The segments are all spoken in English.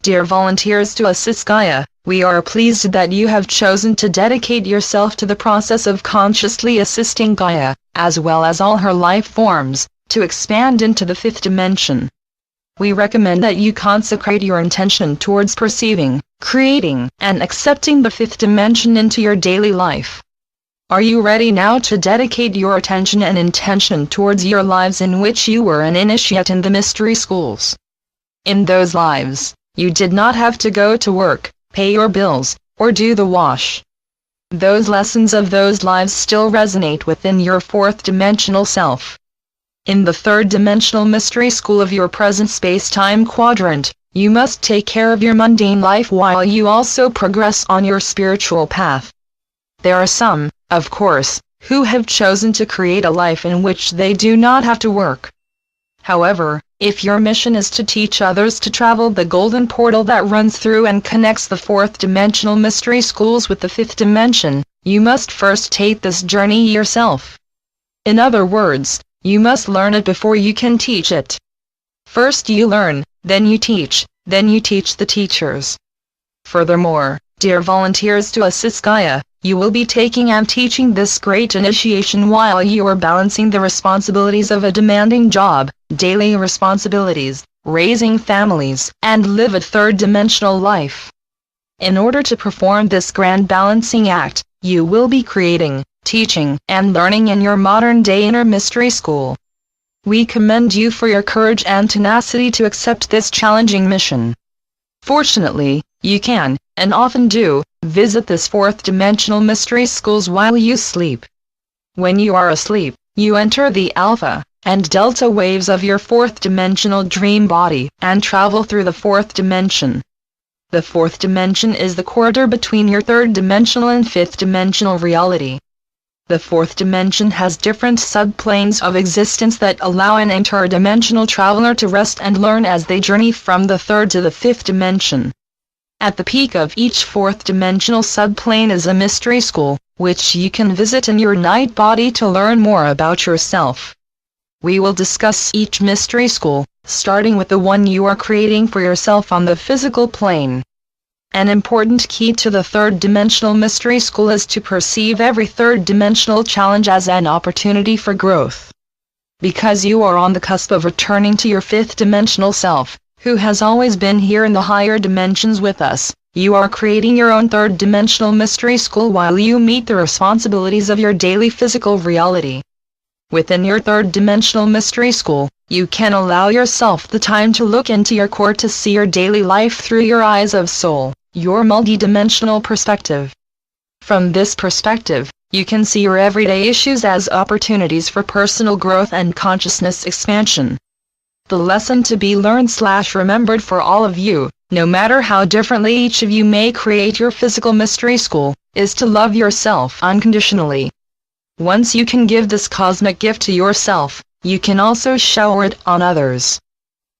Dear volunteers to assist Gaia, we are pleased that you have chosen to dedicate yourself to the process of consciously assisting Gaia, as well as all her life forms, to expand into the fifth dimension. We recommend that you consecrate your intention towards perceiving, creating, and accepting the fifth dimension into your daily life. Are you ready now to dedicate your attention and intention towards your lives in which you were an initiate in the mystery schools? In those lives, you did not have to go to work, pay your bills, or do the wash. Those lessons of those lives still resonate within your fourth dimensional self. In the third dimensional mystery school of your present space-time quadrant, you must take care of your mundane life while you also progress on your spiritual path. There are some, of course, who have chosen to create a life in which they do not have to work. However, if your mission is to teach others to travel the golden portal that runs through and connects the fourth dimensional mystery schools with the fifth dimension, you must first take this journey yourself. In other words, you must learn it before you can teach it. First you learn, then you teach the teachers. Furthermore, dear volunteers to assist Gaia, you will be taking and teaching this great initiation while you are balancing the responsibilities of a demanding job, daily responsibilities, raising families, and live a third-dimensional life. In order to perform this grand balancing act, you will be creating, teaching, and learning in your modern-day inner mystery school. We commend you for your courage and tenacity to accept this challenging mission. Fortunately, you can, and often do, visit this fourth dimensional mystery schools while you sleep. When you are asleep, you enter the alpha and delta waves of your fourth dimensional dream body and travel through the fourth dimension. The fourth dimension is the corridor between your third dimensional and fifth dimensional reality. The fourth dimension has different subplanes of existence that allow an interdimensional traveler to rest and learn as they journey from the third to the fifth dimension. At the peak of each fourth dimensional subplane is a mystery school, which you can visit in your night body to learn more about yourself. We will discuss each mystery school, starting with the one you are creating for yourself on the physical plane. An important key to the third dimensional mystery school is to perceive every third dimensional challenge as an opportunity for growth. Because you are on the cusp of returning to your fifth dimensional self, who has always been here in the higher dimensions with us, you are creating your own third dimensional mystery school while you meet the responsibilities of your daily physical reality. Within your third dimensional mystery school, you can allow yourself the time to look into your core to see your daily life through your eyes of soul, your multidimensional perspective. From this perspective, you can see your everyday issues as opportunities for personal growth and consciousness expansion. The lesson to be learned/remembered for all of you, no matter how differently each of you may create your physical mystery school, is to love yourself unconditionally. Once you can give this cosmic gift to yourself, you can also shower it on others.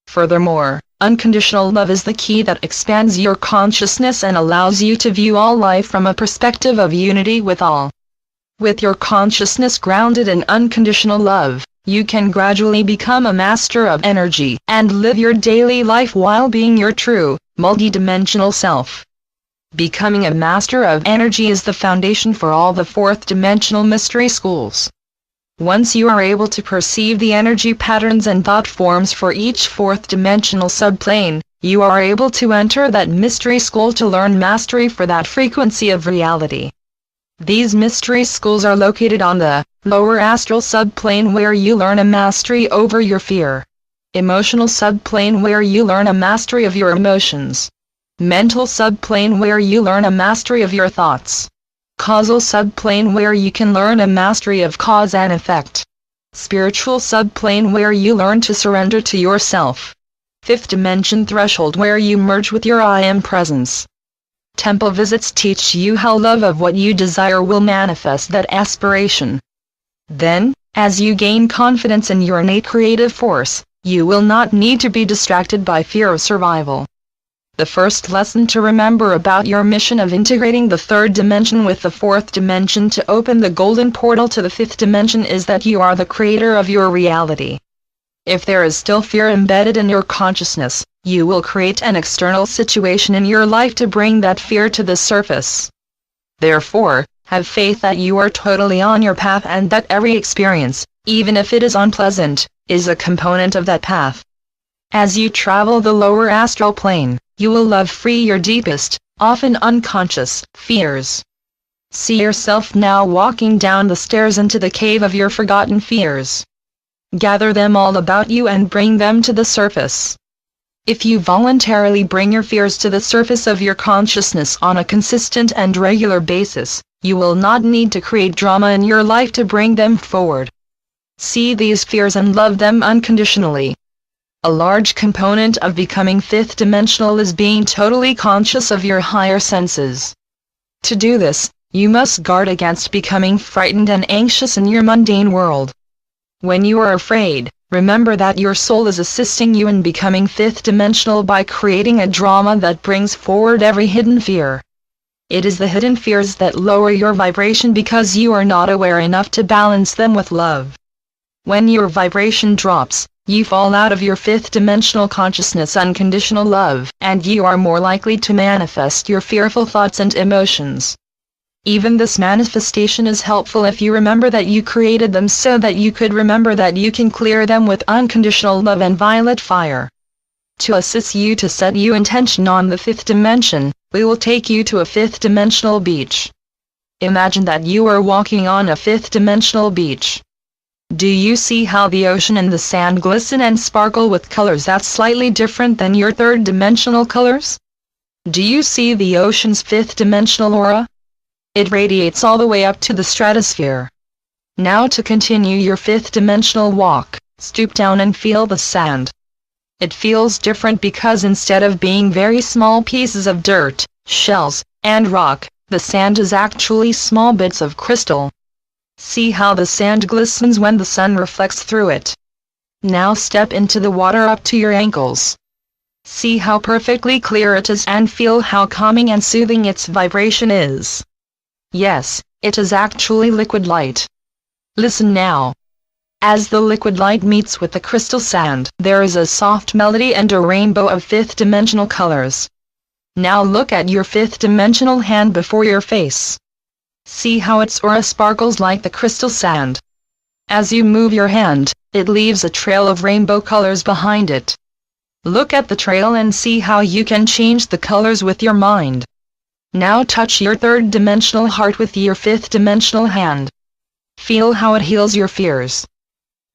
Furthermore, unconditional love is the key that expands your consciousness and allows you to view all life from a perspective of unity with all. With your consciousness grounded in unconditional love, you can gradually become a master of energy and live your daily life while being your true, multidimensional self. Becoming a master of energy is the foundation for all the fourth dimensional mystery schools. Once you are able to perceive the energy patterns and thought forms for each fourth dimensional subplane, you are able to enter that mystery school to learn mastery for that frequency of reality. These mystery schools are located on the lower astral subplane where you learn a mastery over your fear. Emotional subplane where you learn a mastery of your emotions. Mental subplane where you learn a mastery of your thoughts. Causal subplane where you can learn a mastery of cause and effect. Spiritual subplane where you learn to surrender to yourself. Fifth dimension threshold where you merge with your I Am presence. Temple visits teach you how love of what you desire will manifest that aspiration. Then, as you gain confidence in your innate creative force, you will not need to be distracted by fear of survival. The first lesson to remember about your mission of integrating the third dimension with the fourth dimension to open the golden portal to the fifth dimension is that you are the creator of your reality. If there is still fear embedded in your consciousness, you will create an external situation in your life to bring that fear to the surface. Therefore, have faith that you are totally on your path and that every experience, even if it is unpleasant, is a component of that path. As you travel the lower astral plane, you will love free your deepest, often unconscious, fears. See yourself now walking down the stairs into the cave of your forgotten fears. Gather them all about you and bring them to the surface. If you voluntarily bring your fears to the surface of your consciousness on a consistent and regular basis, you will not need to create drama in your life to bring them forward. See these fears and love them unconditionally. A large component of becoming fifth dimensional is being totally conscious of your higher senses. To do this, you must guard against becoming frightened and anxious in your mundane world. When you are afraid, remember that your soul is assisting you in becoming fifth dimensional by creating a drama that brings forward every hidden fear. It is the hidden fears that lower your vibration because you are not aware enough to balance them with love. When your vibration drops, you fall out of your fifth dimensional consciousness unconditional love, and you are more likely to manifest your fearful thoughts and emotions. Even this manifestation is helpful if you remember that you created them so that you could remember that you can clear them with unconditional love and violet fire. To assist you to set your intention on the fifth dimension, we will take you to a fifth dimensional beach. Imagine that you are walking on a fifth dimensional beach. Do you see how the ocean and the sand glisten and sparkle with colors that's slightly different than your third dimensional colors? Do you see the ocean's fifth dimensional aura? It radiates all the way up to the stratosphere. Now to continue your fifth dimensional walk, stoop down and feel the sand. It feels different because instead of being very small pieces of dirt, shells, and rock, the sand is actually small bits of crystal. See how the sand glistens when the sun reflects through it. Now step into the water up to your ankles. See how perfectly clear it is and feel how calming and soothing its vibration is. Yes, it is actually liquid light. Listen now. As the liquid light meets with the crystal sand, there is a soft melody and a rainbow of fifth dimensional colors. Now look at your fifth dimensional hand before your face. See how its aura sparkles like the crystal sand. As you move your hand, it leaves a trail of rainbow colors behind it. Look at the trail and see how you can change the colors with your mind. Now touch your third dimensional heart with your fifth dimensional hand. Feel how it heals your fears.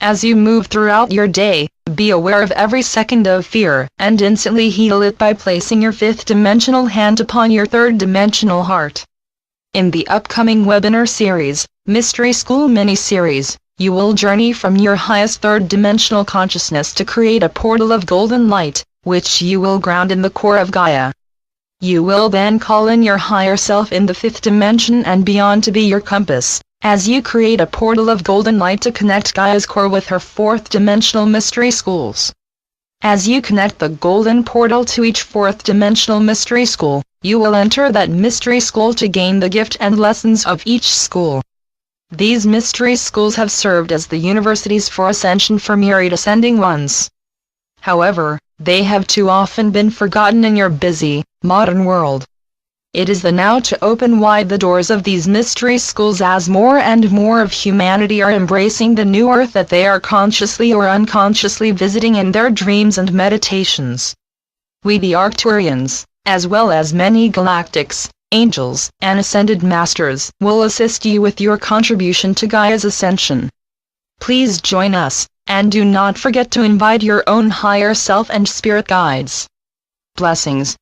As you move throughout your day, be aware of every second of fear and instantly heal it by placing your fifth dimensional hand upon your third dimensional heart. In the upcoming webinar series, Mystery School Mini-Series, you will journey from your highest third dimensional consciousness to create a portal of golden light, which you will ground in the core of Gaia. You will then call in your higher self in the fifth dimension and beyond to be your compass, as you create a portal of golden light to connect Gaia's core with her fourth dimensional mystery schools. As you connect the golden portal to each fourth dimensional mystery school, you will enter that mystery school to gain the gift and lessons of each school. These mystery schools have served as the universities for ascension for myriad ascending ones. However, they have too often been forgotten in your busy, modern world. It is the now to open wide the doors of these mystery schools as more and more of humanity are embracing the new earth that they are consciously or unconsciously visiting in their dreams and meditations. We the Arcturians, as well as many galactics, angels, and ascended masters, will assist you with your contribution to Gaia's ascension. Please join us, and do not forget to invite your own higher self and spirit guides. Blessings,